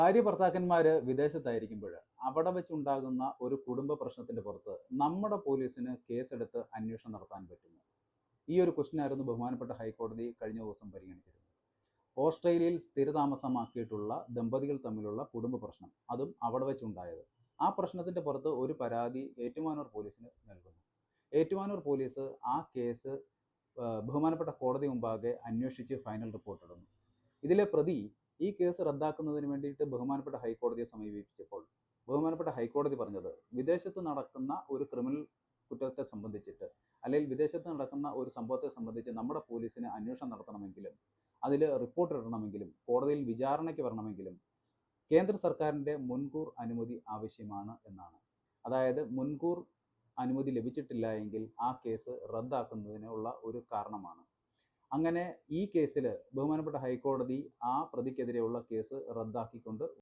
ഭാര്യ ഭർത്താക്കന്മാര് വിദേശത്തായിരിക്കുമ്പോൾ അവിടെ വെച്ചുണ്ടാകുന്ന ഒരു കുടുംബ പ്രശ്നത്തിന്റെ പുറത്ത് നമ്മുടെ പോലീസിന് കേസെടുത്ത് അന്വേഷണം നടത്താൻ പറ്റുമോ? ഈ ഒരു ക്വസ്റ്റ്യനായിരുന്നു ബഹുമാനപ്പെട്ട ഹൈക്കോടതി കഴിഞ്ഞ ദിവസം പരിഗണിച്ചിരുന്നത്. ഓസ്ട്രേലിയയിൽ സ്ഥിരതാമസമാക്കിയിട്ടുള്ള ദമ്പതികൾ തമ്മിലുള്ള കുടുംബ പ്രശ്നം, അതും അവിടെ വെച്ചുണ്ടായത്. ആ പ്രശ്നത്തിന്റെ പുറത്ത് ഒരു പരാതി ഏറ്റുമാനൂർ പോലീസിന് നൽകുന്നു. ഏറ്റുമാനൂർ പോലീസ് ആ കേസ് ബഹുമാനപ്പെട്ട കോടതി മുമ്പാകെ അന്വേഷിച്ച് ഫൈനൽ റിപ്പോർട്ട് ഇടുന്നു. ഇതിലെ പ്രതി ഈ കേസ് റദ്ദാക്കുന്നതിന് വേണ്ടിയിട്ട് ബഹുമാനപ്പെട്ട ഹൈക്കോടതിയെ സമീപിച്ചപ്പോൾ ബഹുമാനപ്പെട്ട ഹൈക്കോടതി പറഞ്ഞത്, വിദേശത്ത് നടക്കുന്ന ഒരു ക്രിമിനൽ കുറ്റത്തെ സംബന്ധിച്ചിട്ട് അല്ലെങ്കിൽ വിദേശത്ത് നടക്കുന്ന ഒരു സംഭവത്തെ സംബന്ധിച്ച് നമ്മുടെ പോലീസിന് അന്വേഷണം നടത്തണമെങ്കിലും അതിൽ റിപ്പോർട്ട് ഇടണമെങ്കിലും കോടതിയിൽ വിചാരണയ്ക്ക് വരണമെങ്കിലും കേന്ദ്ര സർക്കാരിൻ്റെ മുൻകൂർ അനുമതി ആവശ്യമാണ് എന്നാണ്. അതായത് മുൻകൂർ അനുമതി ലഭിച്ചിട്ടില്ല എങ്കിൽ ആ കേസ് റദ്ദാക്കുന്നതിനുള്ള ഒരു കാരണമാണ്. അങ്ങനെ ഈ കേസിൽ ബഹുമാനപ്പെട്ട ഹൈക്കോടതി ആ പ്രതിക്കെതിരെയുള്ള കേസ് റദ്ദാക്കിക്കൊണ്ട്